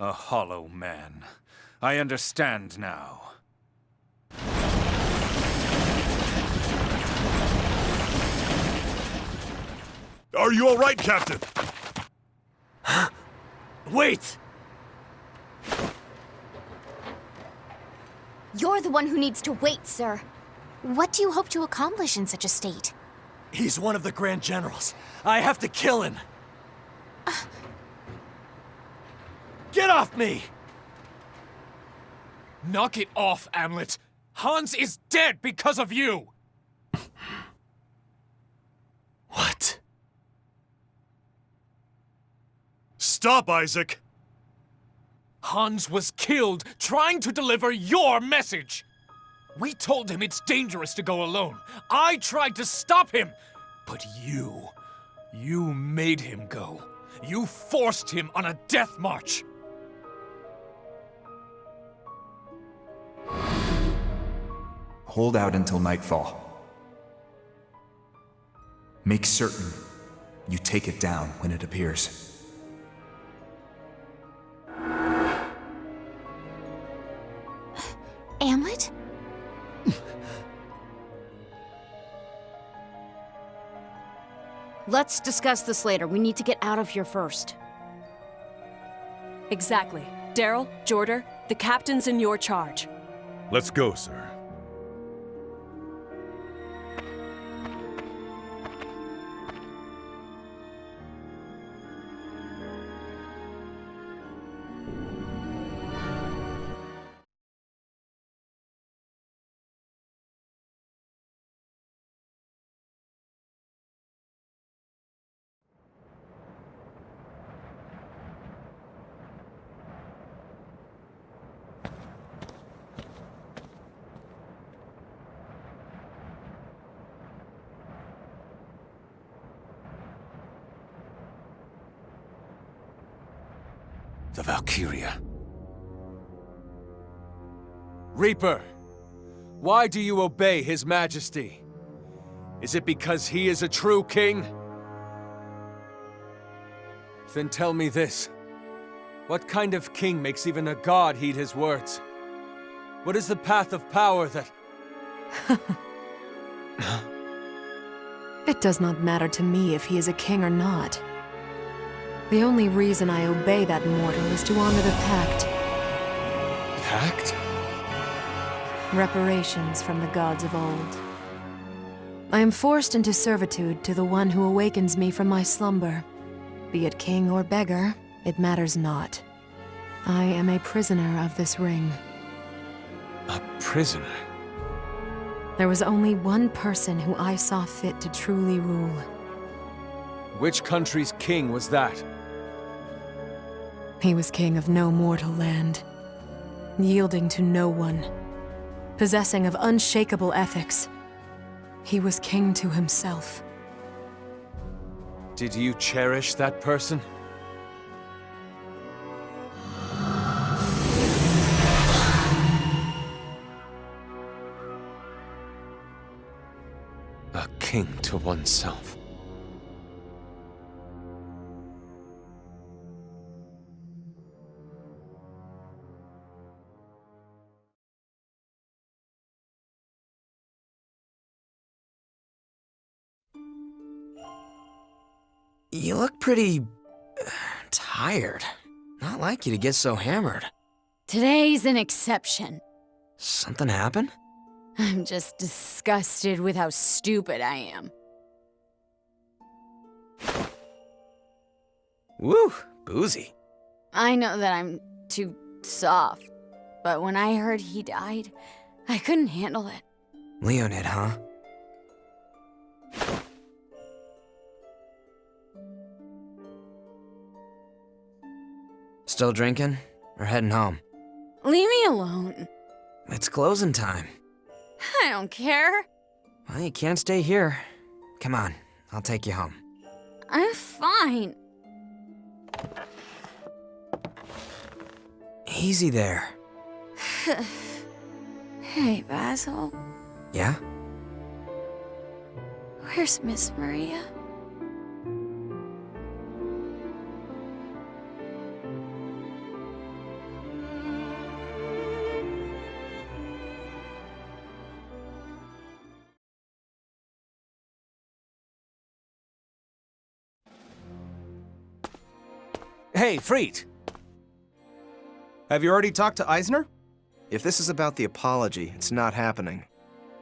A hollow man. I understand now. Are you all right, Captain? Wait! You're the one who needs to wait, sir. What do you hope to accomplish in such a state? He's one of the Grand Generals. I have to kill him. Get off me! Knock it off, Amlet. Hans is dead because of you! What? Stop, Isaac! Hans was killed trying to deliver your message! We told him it's dangerous to go alone. I tried to stop him, but you made him go. You forced him on a death march. Hold out until nightfall. Make certain you take it down when it appears. Amlet? Let's discuss this later. We need to get out of here first. Exactly. Daryl, Jorder, the captain's in your charge. Let's go, sir. The Valkyria. Reaper, why do you obey His Majesty? Is it because he is a true king? Then tell me this. What kind of king makes even a god heed his words? What is the path of power that... It does not matter to me if he is a king or not. The only reason I obey that mortal is to honor the pact. Pact? Reparations from the gods of old. I am forced into servitude to the one who awakens me from my slumber. Be it king or beggar, it matters not. I am a prisoner of this ring. A prisoner? There was only one person who I saw fit to truly rule. Which country's king was that? He was king of no mortal land, yielding to no one, possessing of unshakable ethics. He was king to himself. Did you cherish that person? A king to oneself. You look pretty... tired. Not like you to get so hammered. Today's an exception. Something happened? I'm just disgusted with how stupid I am. Woo, boozy. I know that I'm too soft, but when I heard he died, I couldn't handle it. Leonid, huh? Still drinking? Or heading home? Leave me alone. It's closing time. I don't care. Well, you can't stay here. Come on, I'll take you home. I'm fine. Easy there. Hey, Basil. Yeah? Where's Miss Maria? Hey, Freet! Have you already talked to Eisner? If this is about the apology, it's not happening.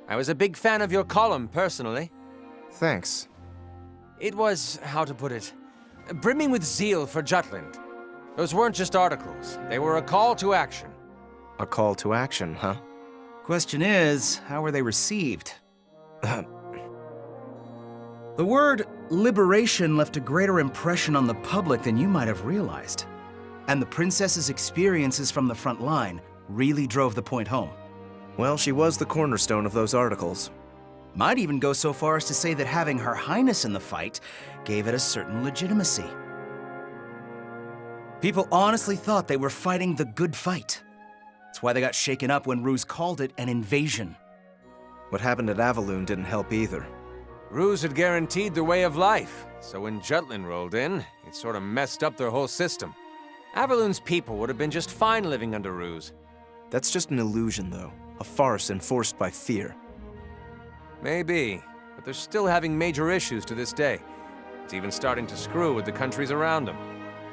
I was a big fan of your column, personally. Thanks. It was, how to put it, brimming with zeal for Jutland. Those weren't just articles. They were a call to action. A call to action, huh? Question is, how were they received? The word liberation left a greater impression on the public than you might have realized. And the princess's experiences from the front line really drove the point home. Well, she was the cornerstone of those articles. Might even go so far as to say that having Her Highness in the fight gave it a certain legitimacy. People honestly thought they were fighting the good fight. That's why they got shaken up when Ruse called it an invasion. What happened at Avaloon didn't help either. Ruse had guaranteed their way of life, so when Jutland rolled in, it sort of messed up their whole system. Avaloon's people would have been just fine living under Ruse. That's just an illusion, though. A farce enforced by fear. Maybe, but they're still having major issues to this day. It's even starting to screw with the countries around them.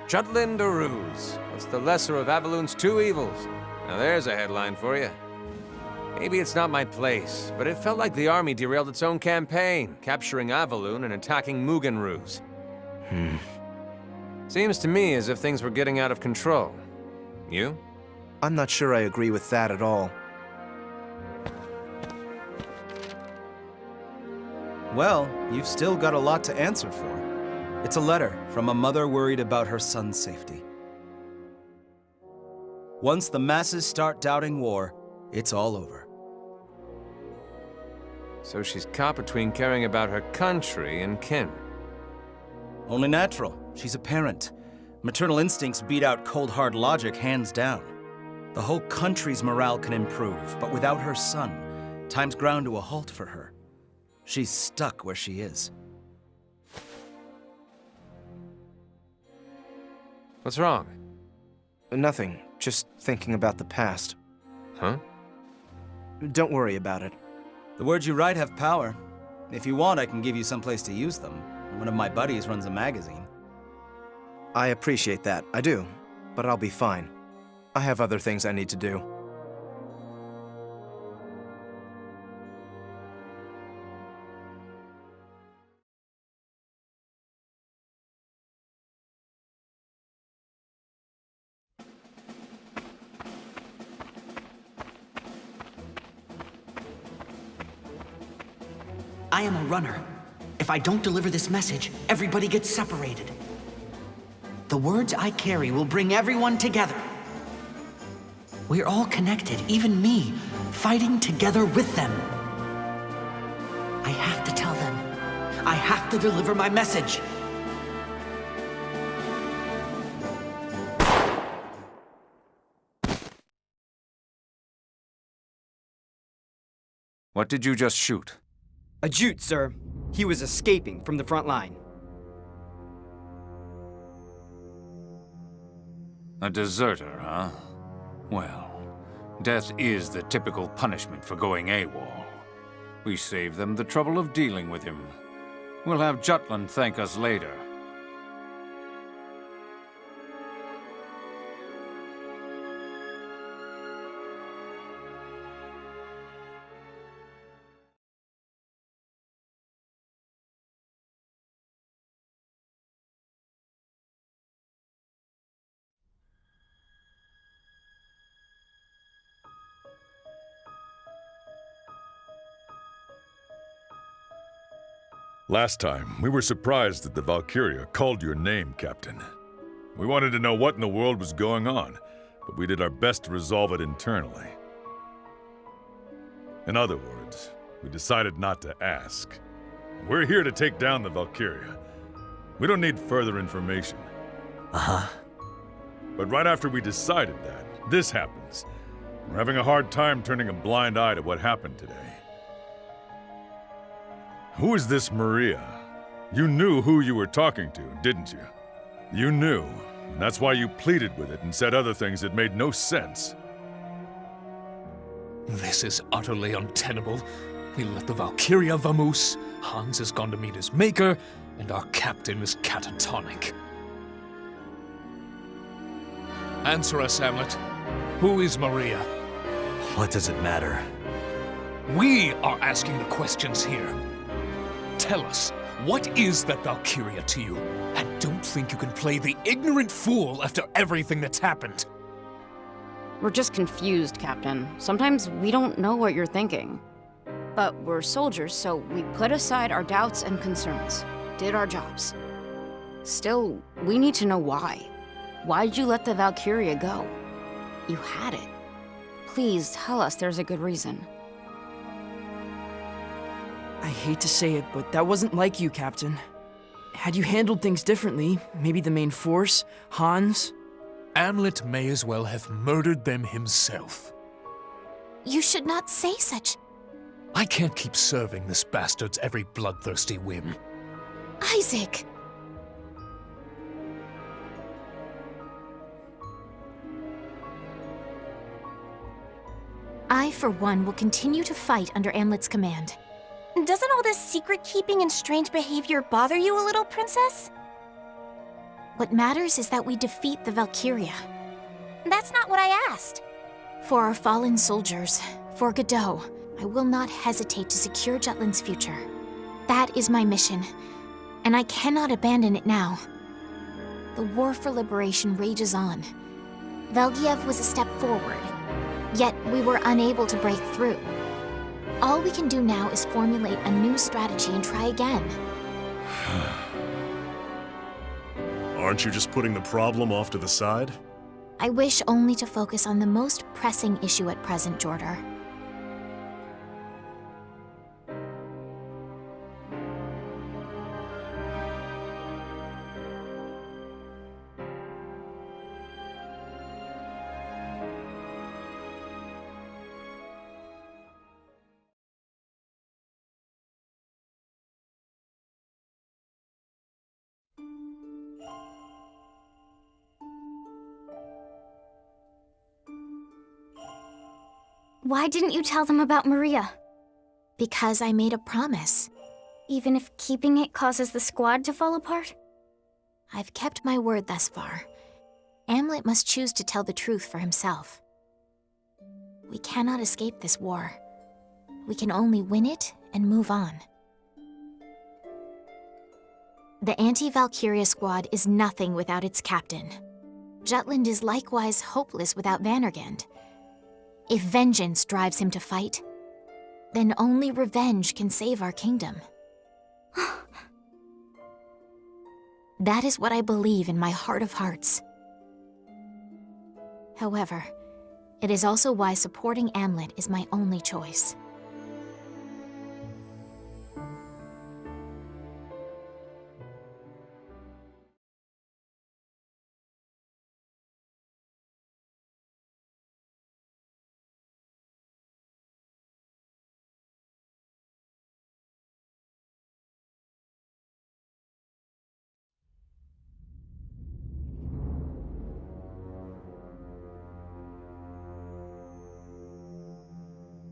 Jutland or Ruse? What's the lesser of Avaloon's two evils? Now there's a headline for you. Maybe it's not my place, but it felt like the army derailed its own campaign, capturing Avaloon and attacking Mugen Ruse. Seems to me as if things were getting out of control. You? I'm not sure I agree with that at all. Well, you've still got a lot to answer for. It's a letter from a mother worried about her son's safety. Once the masses start doubting war, it's all over. So she's caught between caring about her country and kin. Only natural. She's a parent. Maternal instincts beat out cold hard logic hands down. The whole country's morale can improve, but without her son, time's ground to a halt for her. She's stuck where she is. What's wrong? Nothing. Just thinking about the past. Huh? Don't worry about it. The words you write have power. If you want, I can give you some place to use them. One of my buddies runs a magazine. I appreciate that. I do. But I'll be fine. I have other things I need to do. I am a runner. If I don't deliver this message, everybody gets separated. The words I carry will bring everyone together. We're all connected, even me, fighting together with them. I have to tell them. I have to deliver my message. What did you just shoot? A Jute, sir. He was escaping from the front line. A deserter, huh? Well, death is the typical punishment for going AWOL. We saved them the trouble of dealing with him. We'll have Jutland thank us later. Last time, we were surprised that the Valkria called your name, Captain. We wanted to know what in the world was going on, but we did our best to resolve it internally. In other words, we decided not to ask. We're here to take down the Valkyria. We don't need further information. Uh-huh. But right after we decided that, this happens. We're having a hard time turning a blind eye to what happened today. Who is this Maria? You knew who you were talking to, didn't you? You knew, and that's why you pleaded with it and said other things that made no sense. This is utterly untenable. We let the Valkyria vamoose, Hans has gone to meet his maker, and our captain is catatonic. Answer us, Hamlet. Who is Maria? What does it matter? We are asking the questions here. Tell us, what is that Valkyria to you? And don't think you can play the ignorant fool after everything that's happened. We're just confused, Captain. Sometimes we don't know what you're thinking. But we're soldiers, so we put aside our doubts and concerns. Did our jobs. Still, we need to know why. Why'd you let the Valkyria go? You had it. Please tell us there's a good reason. I hate to say it, but that wasn't like you, Captain. Had you handled things differently, maybe the main force, Hans... Hamlet may as well have murdered them himself. You should not say such... I can't keep serving this bastard's every bloodthirsty whim. Isaac! I, for one, will continue to fight under Amlet's command. Doesn't all this secret-keeping and strange behavior bother you a little, Princess? What matters is that we defeat the Valkyria. That's not what I asked. For our fallen soldiers, for Godot, I will not hesitate to secure Jutland's future. That is my mission, and I cannot abandon it now. The war for liberation rages on. Velgiev was a step forward, yet we were unable to break through. All we can do now is formulate a new strategy and try again. Aren't you just putting the problem off to the side? I wish only to focus on the most pressing issue at present, Jorder. Why didn't you tell them about Maria? Because I made a promise. Even if keeping it causes the squad to fall apart? I've kept my word thus far. Hamlet must choose to tell the truth for himself. We cannot escape this war. We can only win it and move on. The anti-Valkyria squad is nothing without its captain. Jutland is likewise hopeless without Vannergand. If vengeance drives him to fight, then only revenge can save our kingdom. That is what I believe in my heart of hearts. However, it is also why supporting Hamlet is my only choice.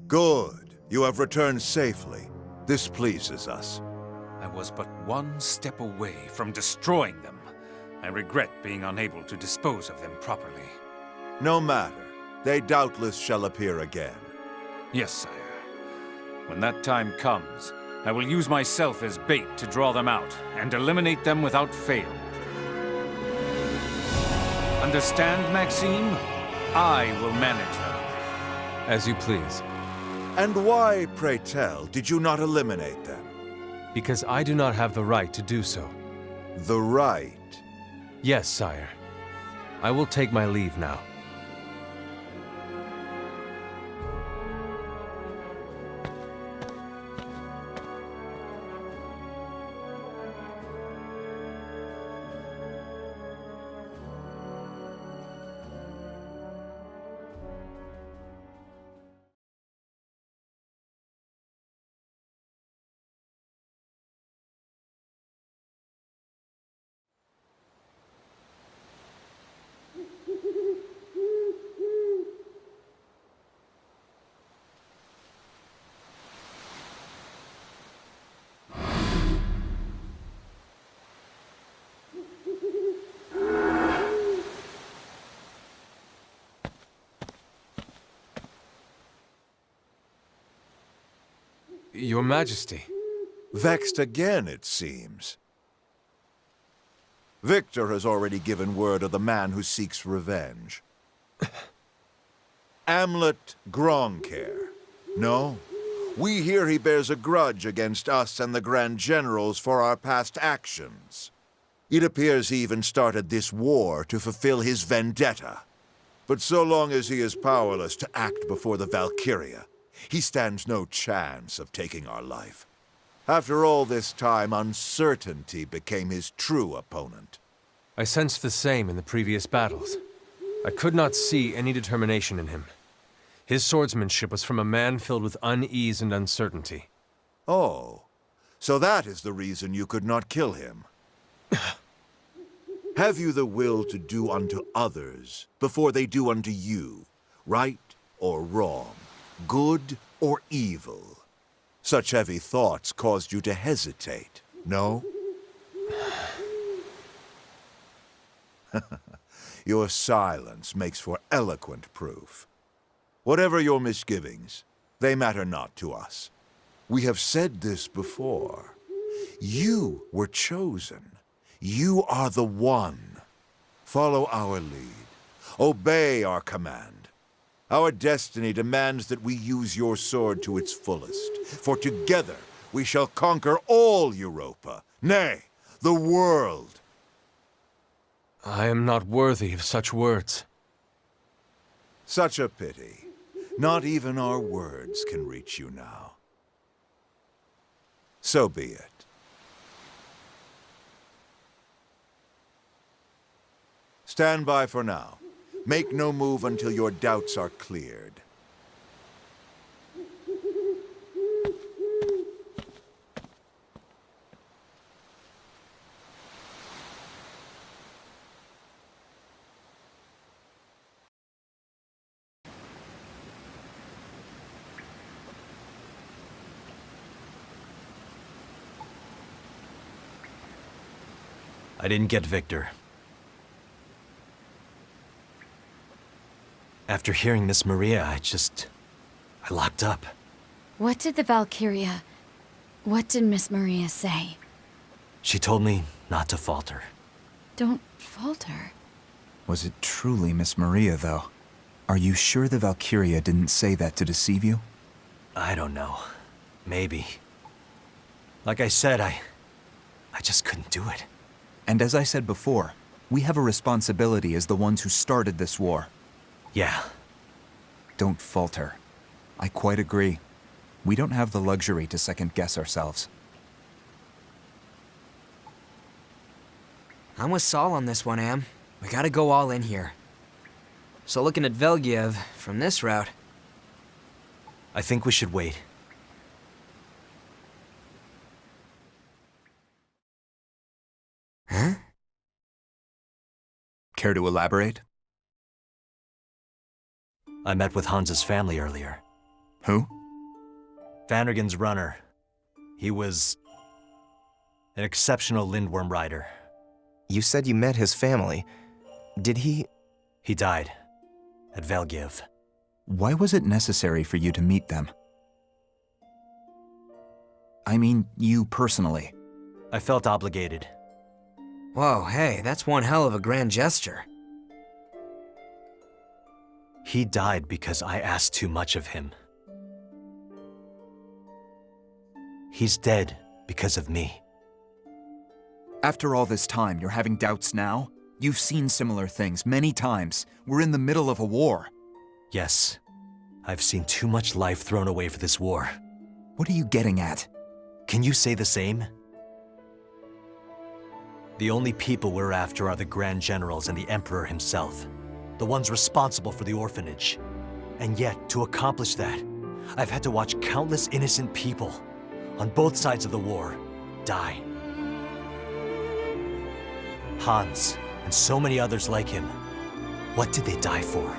Good. You have returned safely. This pleases us. I was but one step away from destroying them. I regret being unable to dispose of them properly. No matter. They doubtless shall appear again. Yes, sire. When that time comes, I will use myself as bait to draw them out and eliminate them without fail. Understand, Maxime? I will manage them. As you please. And why, pray tell, did you not eliminate them? Because I do not have the right to do so. The right? Yes, sire. I will take my leave now. Your Majesty. Vexed again, it seems. Victor has already given word of the man who seeks revenge. Amlet Gronkair. No? We hear he bears a grudge against us and the Grand Generals for our past actions. It appears he even started this war to fulfill his vendetta. But so long as he is powerless to act before the Valkyria, he stands no chance of taking our life. After all this time, uncertainty became his true opponent. I sensed the same in the previous battles. I could not see any determination in him. His swordsmanship was from a man filled with unease and uncertainty. Oh, so that is the reason you could not kill him. Have you the will to do unto others before they do unto you, right or wrong, good or evil? Such heavy thoughts caused you to hesitate, no? Your silence makes for eloquent proof. Whatever your misgivings, they matter not to us. We have said this before. You were chosen. You are the one. Follow our lead. Obey our command. Our destiny demands that we use your sword to its fullest, for together we shall conquer all Europa, nay, the world. I am not worthy of such words. Such a pity. Not even our words can reach you now. So be it. Stand by for now. Make no move until your doubts are cleared. I didn't get Victor. After hearing Miss Maria, I locked up. What did the Valkyria... What did Miss Maria say? She told me not to falter. Don't falter. Was it truly Miss Maria, though? Are you sure the Valkyria didn't say that to deceive you? I don't know. Maybe. Like I said, I just couldn't do it. And as I said before, we have a responsibility as the ones who started this war. Yeah. Don't falter. I quite agree. We don't have the luxury to second-guess ourselves. I'm with Saul on this one, Am. We gotta go all in here. So looking at Velgiev from this route... I think we should wait. Huh? Care to elaborate? I met with Hans's family earlier. Who? Vannergan's runner. He was... an exceptional Lindworm rider. You said you met his family. Did he... He died. At Velgiev. Why was it necessary for you to meet them? I mean, you personally. I felt obligated. Whoa, hey, that's one hell of a grand gesture. He died because I asked too much of him. He's dead because of me. After all this time, you're having doubts now? You've seen similar things many times. We're in the middle of a war. Yes. I've seen too much life thrown away for this war. What are you getting at? Can you say the same? The only people we're after are the Grand Generals and the Emperor himself. The ones responsible for the orphanage. And yet, to accomplish that, I've had to watch countless innocent people, on both sides of the war, die. Hans, and so many others like him. What did they die for?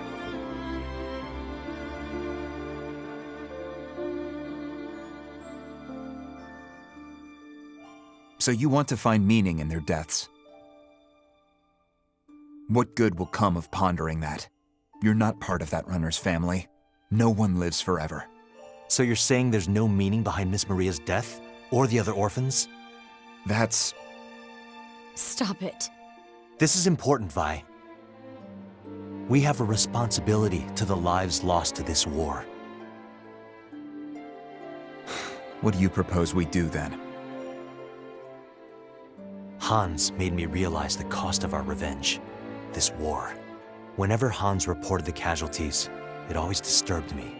So you want to find meaning in their deaths? What good will come of pondering that? You're not part of that runner's family. No one lives forever. So you're saying there's no meaning behind Miss Maria's death? Or the other orphans? That's... Stop it. This is important, Vi. We have a responsibility to the lives lost to this war. What do you propose we do then? Hans made me realize the cost of our revenge. This war. Whenever Hans reported the casualties, it always disturbed me.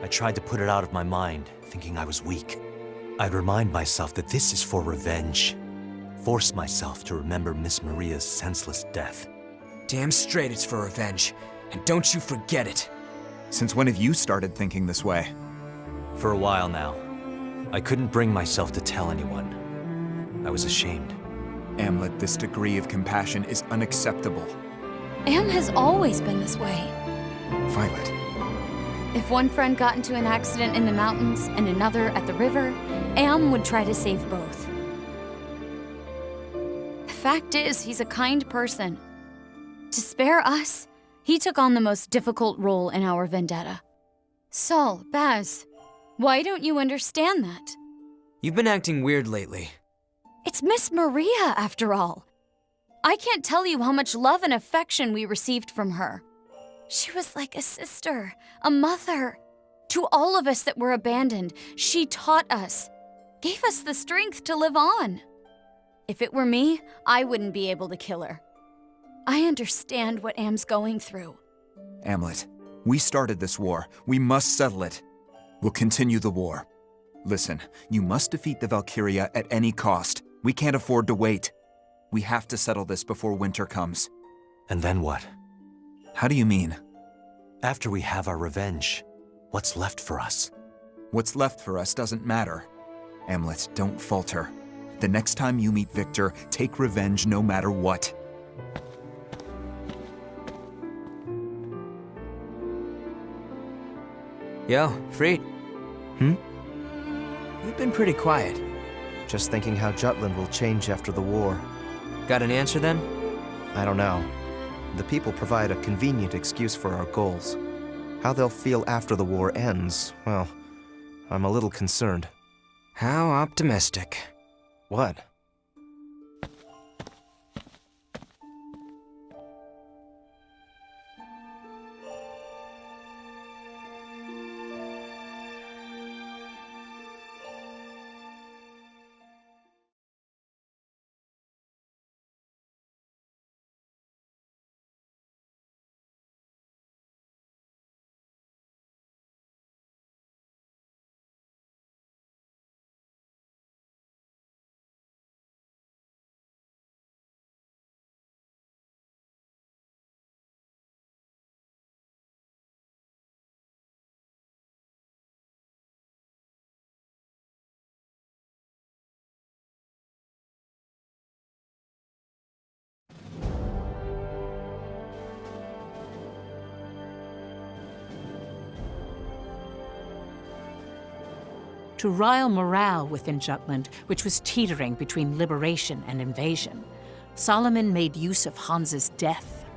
I tried to put it out of my mind, thinking I was weak. I'd remind myself that this is for revenge. Force myself to remember Miss Maria's senseless death. Damn straight it's for revenge. And don't you forget it. Since when have you started thinking this way? For a while now. I couldn't bring myself to tell anyone. I was ashamed. Amlet, this degree of compassion is unacceptable. Am has always been this way. Violet. If one friend got into an accident in the mountains and another at the river, Am would try to save both. The fact is, he's a kind person. To spare us, he took on the most difficult role in our vendetta. Saul, Baz, why don't you understand that? You've been acting weird lately. It's Miss Maria, after all. I can't tell you how much love and affection we received from her. She was like a sister, a mother. To all of us that were abandoned, she taught us, gave us the strength to live on. If it were me, I wouldn't be able to kill her. I understand what Am's going through. Amlet, we started this war. We must settle it. We'll continue the war. Listen, you must defeat the Valkyria at any cost. We can't afford to wait. We have to settle this before winter comes. And then what? How do you mean? After we have our revenge, what's left for us? What's left for us doesn't matter. Amlet, don't falter. The next time you meet Victor, take revenge no matter what. Yo, Freed. Hmm? You've been pretty quiet. Just thinking how Jutland will change after the war. Got an answer then? I don't know. The people provide a convenient excuse for our goals. How they'll feel after the war ends, well, I'm a little concerned. How optimistic. What? To rile morale within Jutland, which was teetering between liberation and invasion, Solomon made use of Hans's death.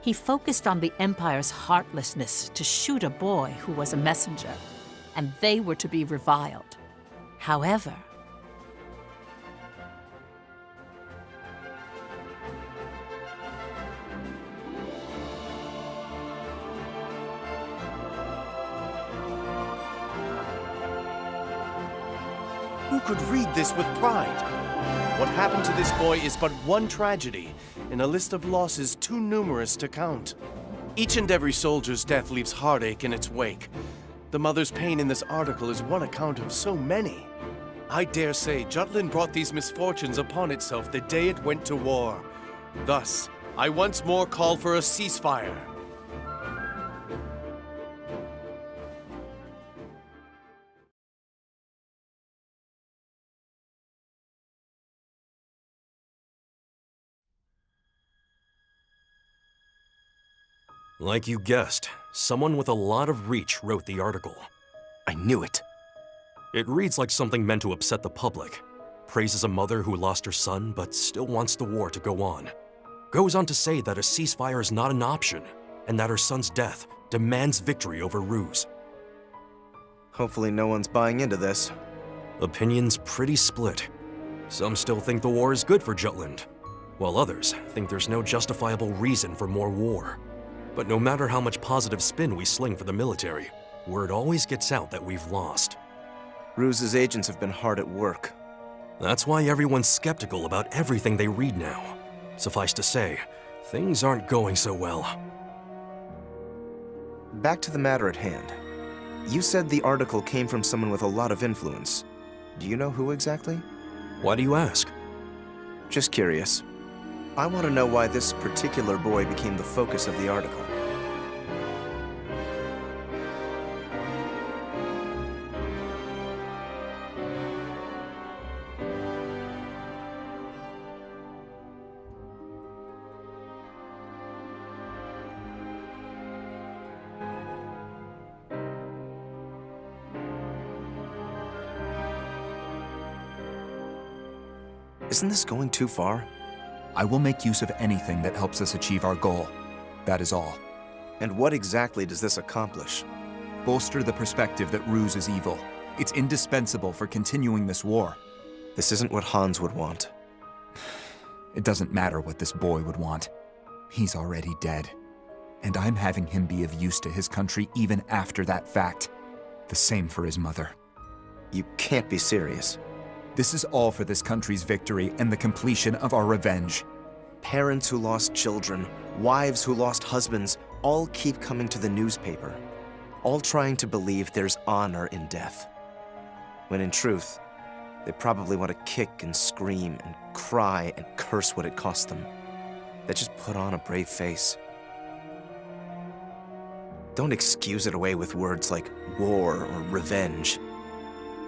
He focused on the Empire's heartlessness to shoot a boy who was a messenger, and they were to be reviled. However, who could read this with pride? What happened to this boy is but one tragedy in a list of losses too numerous to count. Each and every soldier's death leaves heartache in its wake. The mother's pain in this article is one account of so many. I dare say Jutland brought these misfortunes upon itself the day it went to war. Thus, I once more call for a ceasefire. Like you guessed, someone with a lot of reach wrote the article. I knew it. It reads like something meant to upset the public. Praises a mother who lost her son but still wants the war to go on. Goes on to say that a ceasefire is not an option, and that her son's death demands victory over Ruse. Hopefully no one's buying into this. Opinions pretty split. Some still think the war is good for Jutland, while others think there's no justifiable reason for more war. But no matter how much positive spin we sling for the military, word always gets out that we've lost. Ruse's agents have been hard at work. That's why everyone's skeptical about everything they read now. Suffice to say, things aren't going so well. Back to the matter at hand. You said the article came from someone with a lot of influence. Do you know who exactly? Why do you ask? Just curious. I want to know why this particular boy became the focus of the article. Isn't this going too far? I will make use of anything that helps us achieve our goal. That is all. And what exactly does this accomplish? Bolster the perspective that Ruse is evil. It's indispensable for continuing this war. This isn't what Hans would want. It doesn't matter what this boy would want. He's already dead. And I'm having him be of use to his country even after that fact. The same for his mother. You can't be serious. This is all for this country's victory and the completion of our revenge. Parents who lost children, wives who lost husbands, all keep coming to the newspaper, all trying to believe there's honor in death. When in truth, they probably want to kick and scream and cry and curse what it cost them. They just put on a brave face. Don't excuse it away with words like war or revenge.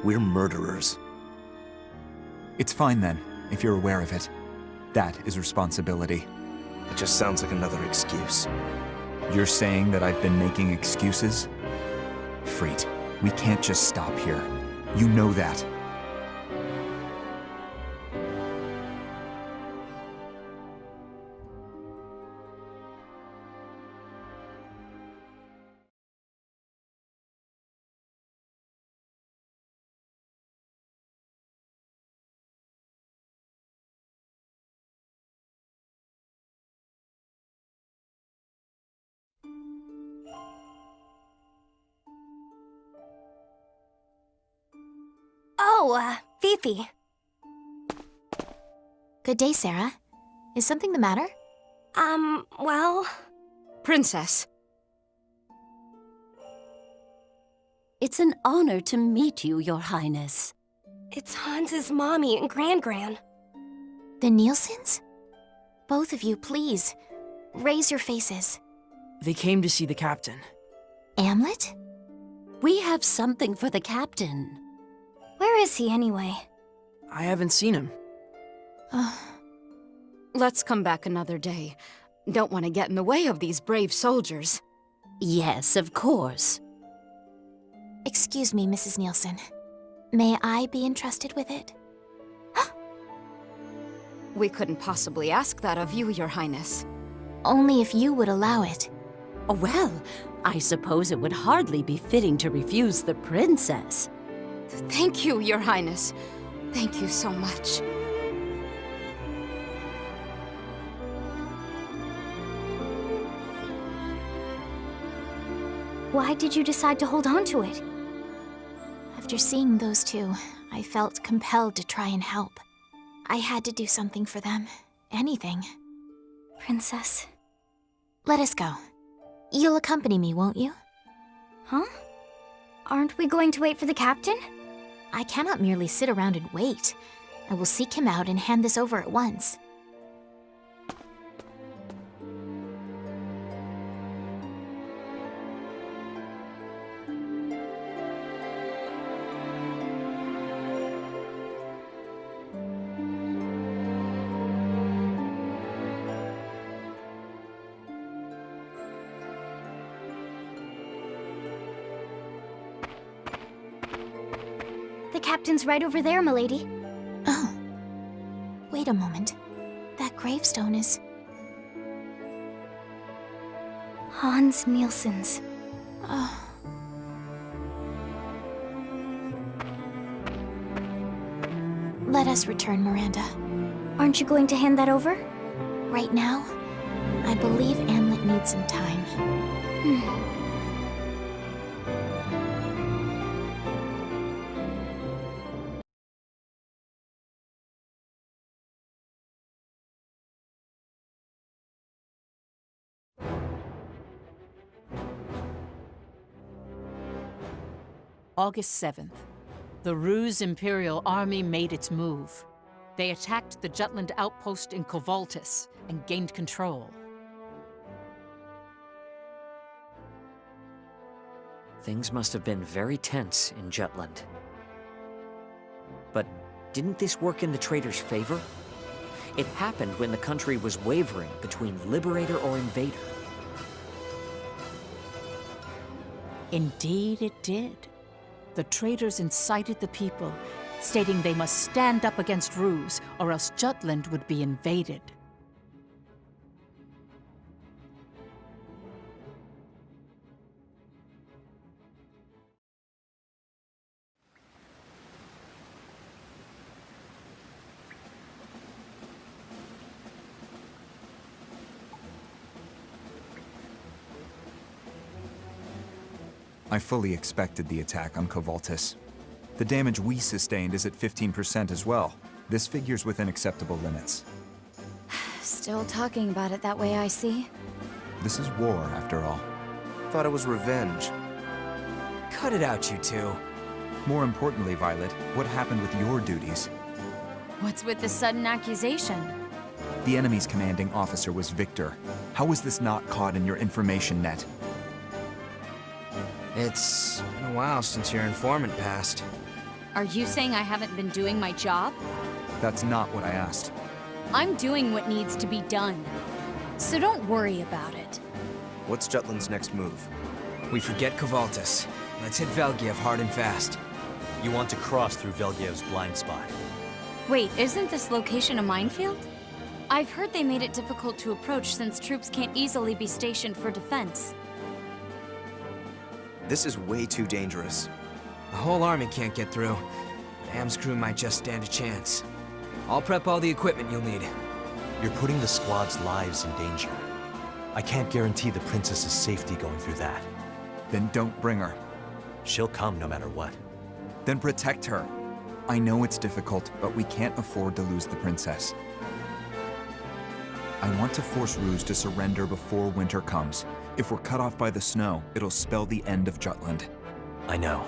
We're murderers. It's fine then, if you're aware of it. That is responsibility. It just sounds like another excuse. You're saying that I've been making excuses? Freet, we can't just stop here. You know that. Oh, Fifi. Good day, Sarah. Is something the matter? Well... Princess. It's an honor to meet you, Your Highness. It's Hans's mommy and Gran-Gran. The Nielsen's? Both of you, please. Raise your faces. They came to see the captain. Amlet? We have something for the captain. Where is he, anyway? I haven't seen him. Let's come back another day. Don't want to get in the way of these brave soldiers. Yes, of course. Excuse me, Mrs. Nielsen. May I be entrusted with it? We couldn't possibly ask that of you, Your Highness. Only if you would allow it. Well, I suppose it would hardly be fitting to refuse the princess. Thank you, Your Highness. Thank you so much. Why did you decide to hold on to it? After seeing those two, I felt compelled to try and help. I had to do something for them. Anything. Princess. Let us go. You'll accompany me, won't you? Huh? Aren't we going to wait for the captain? I cannot merely sit around and wait. I will seek him out and hand this over at once. The captain's right over there, milady. Oh. Wait a moment. That gravestone is... Hans Nielsen's. Oh. Let us return, Miranda. Aren't you going to hand that over? Right now, I believe Amlet needs some time. August 7th. The Ruse Imperial Army made its move. They attacked the Jutland outpost in Kovaltis and gained control. Things must have been very tense in Jutland. But didn't this work in the traitors' favor? It happened when the country was wavering between liberator or invader. Indeed it did. The traitors incited the people, stating they must stand up against Ruse, or else Jutland would be invaded. I fully expected the attack on Kovaltis. The damage we sustained is at 15% as well. This figure's within acceptable limits. Still talking about it that way, I see. This is war, after all. Thought it was revenge. Cut it out, you two. More importantly, Violet, what happened with your duties? What's with the sudden accusation? The enemy's commanding officer was Victor. How was this not caught in your information net? It's been a while since your informant passed. Are you saying I haven't been doing my job? That's not what I asked. I'm doing what needs to be done. So don't worry about it. What's Jutland's next move? We forget Kovaltis. Let's hit Velgiev hard and fast. You want to cross through Velgiev's blind spot. Wait, isn't this location a minefield? I've heard they made it difficult to approach since troops can't easily be stationed for defense. This is way too dangerous. The whole army can't get through, but Am's crew might just stand a chance. I'll prep all the equipment you'll need. You're putting the squad's lives in danger. I can't guarantee the princess's safety going through that. Then don't bring her. She'll come no matter what. Then protect her. I know it's difficult, but we can't afford to lose the princess. I want to force Ruse to surrender before winter comes. If we're cut off by the snow, it'll spell the end of Jutland. I know.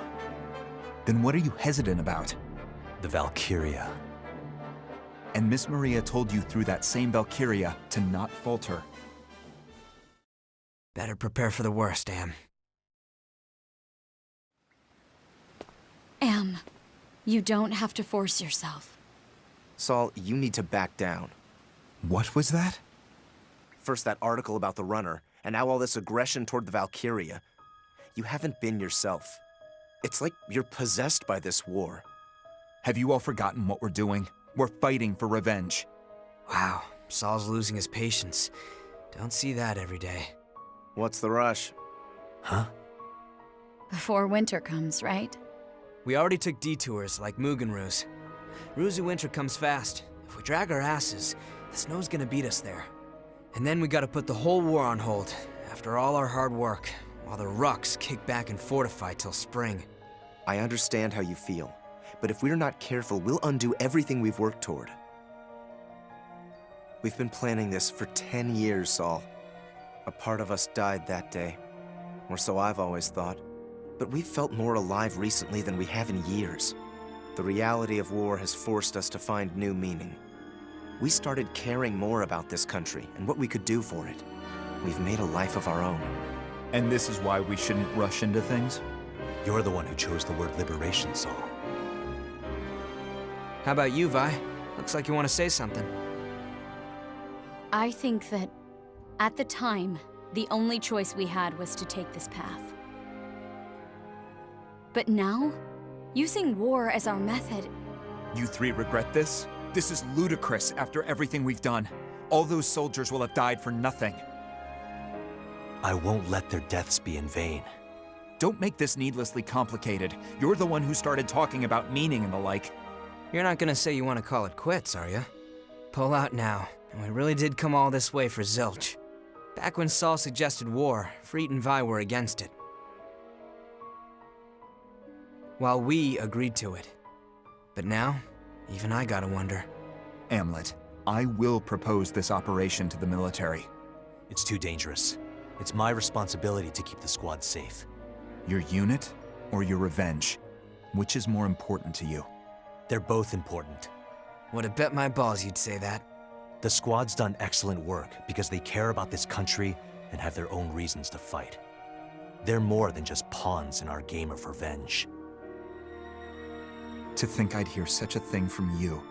Then what are you hesitant about? The Valkyria. And Miss Maria told you through that same Valkyria to not falter. Better prepare for the worst, Am. Am, you don't have to force yourself. Saul, you need to back down. What was that? First that article about the runner, and now all this aggression toward the Valkyria. You haven't been yourself. It's like you're possessed by this war. Have you all forgotten what we're doing? We're fighting for revenge. Wow, Saul's losing his patience. Don't see that every day. What's the rush? Huh? Before winter comes, right? We already took detours like Mugenruz. Ruzu winter comes fast. If we drag our asses, the snow's gonna beat us there. And then we gotta put the whole war on hold, after all our hard work, while the Rucks kick back and fortify till spring. I understand how you feel, but if we're not careful, we'll undo everything we've worked toward. We've been planning this for 10 years, Saul. A part of us died that day, or so I've always thought. But we've felt more alive recently than we have in years. The reality of war has forced us to find new meaning. We started caring more about this country and what we could do for it. We've made a life of our own. And this is why we shouldn't rush into things? You're the one who chose the word liberation, Saul. How about you, Vi? Looks like you want to say something. I think that, at the time, the only choice we had was to take this path. But now, using war as our method... You three regret this? This is ludicrous after everything we've done. All those soldiers will have died for nothing. I won't let their deaths be in vain. Don't make this needlessly complicated. You're the one who started talking about meaning and the like. You're not gonna say you want to call it quits, are you? Pull out now, and we really did come all this way for zilch. Back when Saul suggested war, Freet and Vi were against it. While we agreed to it. But now, even I gotta wonder. Amlet, I will propose this operation to the military. It's too dangerous. It's my responsibility to keep the squad safe. Your unit or your revenge? Which is more important to you? They're both important. Would have bet my balls you'd say that. The squad's done excellent work because they care about this country and have their own reasons to fight. They're more than just pawns in our game of revenge. To think I'd hear such a thing from you.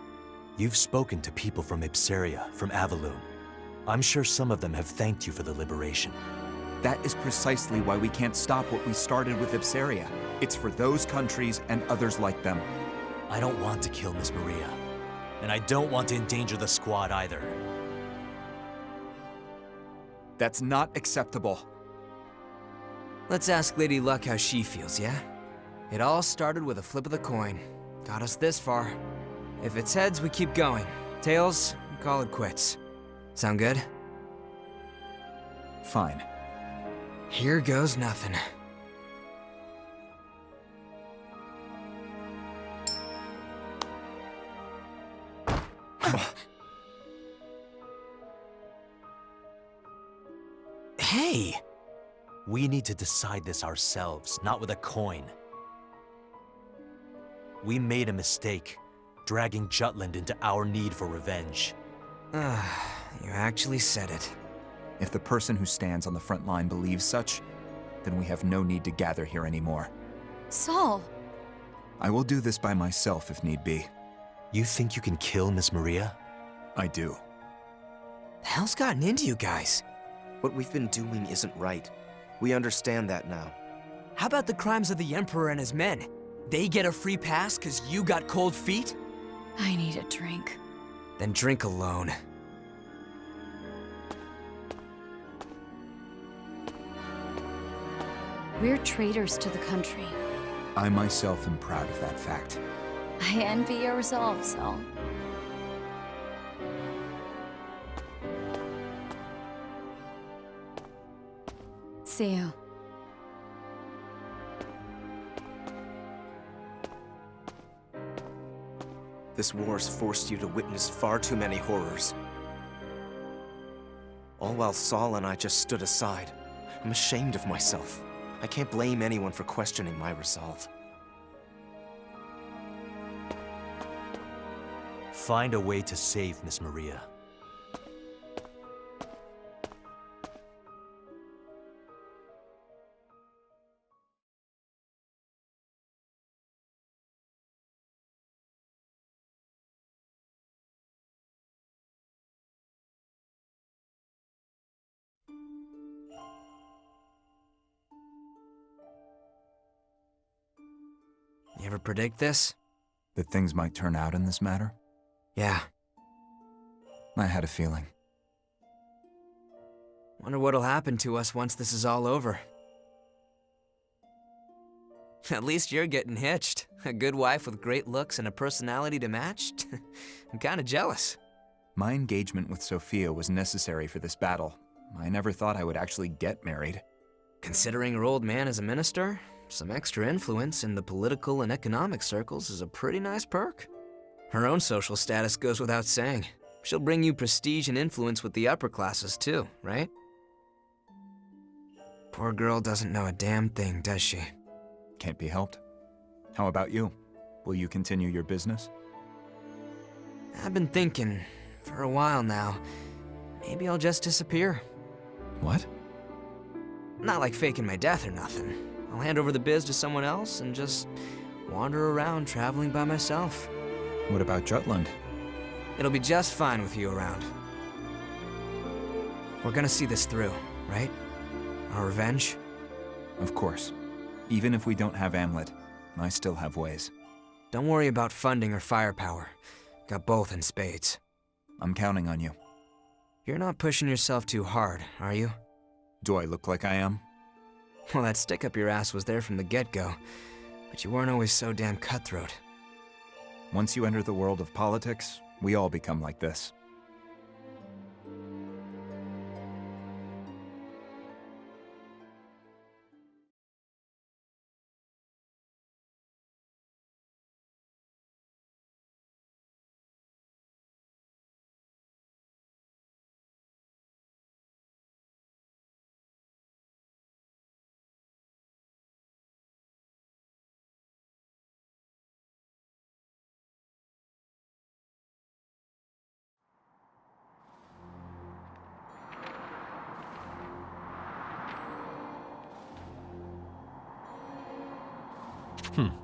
You've spoken to people from Ipsaria, from Avaloon. I'm sure some of them have thanked you for the liberation. That is precisely why we can't stop what we started with Ipsaria. It's for those countries and others like them. I don't want to kill Miss Maria. And I don't want to endanger the squad either. That's not acceptable. Let's ask Lady Luck how she feels, yeah? It all started with a flip of the coin. Got us this far. If it's heads, we keep going. Tails, we call it quits. Sound good? Fine. Here goes nothing. Hey! We need to decide this ourselves, not with a coin. We made a mistake, dragging Jutland into our need for revenge. You actually said it. If the person who stands on the front line believes such, then we have no need to gather here anymore. Saul! I will do this by myself if need be. You think you can kill Miss Maria? I do. The hell's gotten into you guys? What we've been doing isn't right. We understand that now. How about the crimes of the Emperor and his men? They get a free pass because you got cold feet? I need a drink. Then drink alone. We're traitors to the country. I myself am proud of that fact. I envy your resolve, Saul. See you. This war's forced you to witness far too many horrors. All while Saul and I just stood aside. I'm ashamed of myself. I can't blame anyone for questioning my resolve. Find a way to save Miss Maria. You ever predict this? That things might turn out in this matter? Yeah. I had a feeling. Wonder what'll happen to us once this is all over. At least you're getting hitched. A good wife with great looks and a personality to match? I'm kinda jealous. My engagement with Sophia was necessary for this battle. I never thought I would actually get married. Considering her old man is a minister, some extra influence in the political and economic circles is a pretty nice perk. Her own social status goes without saying. She'll bring you prestige and influence with the upper classes too, right? Poor girl doesn't know a damn thing, does she? Can't be helped. How about you? Will you continue your business? I've been thinking, for a while now, maybe I'll just disappear. What? Not like faking my death or nothing. I'll hand over the biz to someone else and just wander around traveling by myself. What about Jutland? It'll be just fine with you around. We're gonna see this through, right? Our revenge? Of course. Even if we don't have Amlet, I still have ways. Don't worry about funding or firepower. Got both in spades. I'm counting on you. You're not pushing yourself too hard, are you? Do I look like I am? Well, that stick up your ass was there from the get-go, but you weren't always so damn cutthroat. Once you enter the world of politics, we all become like this. Hmm.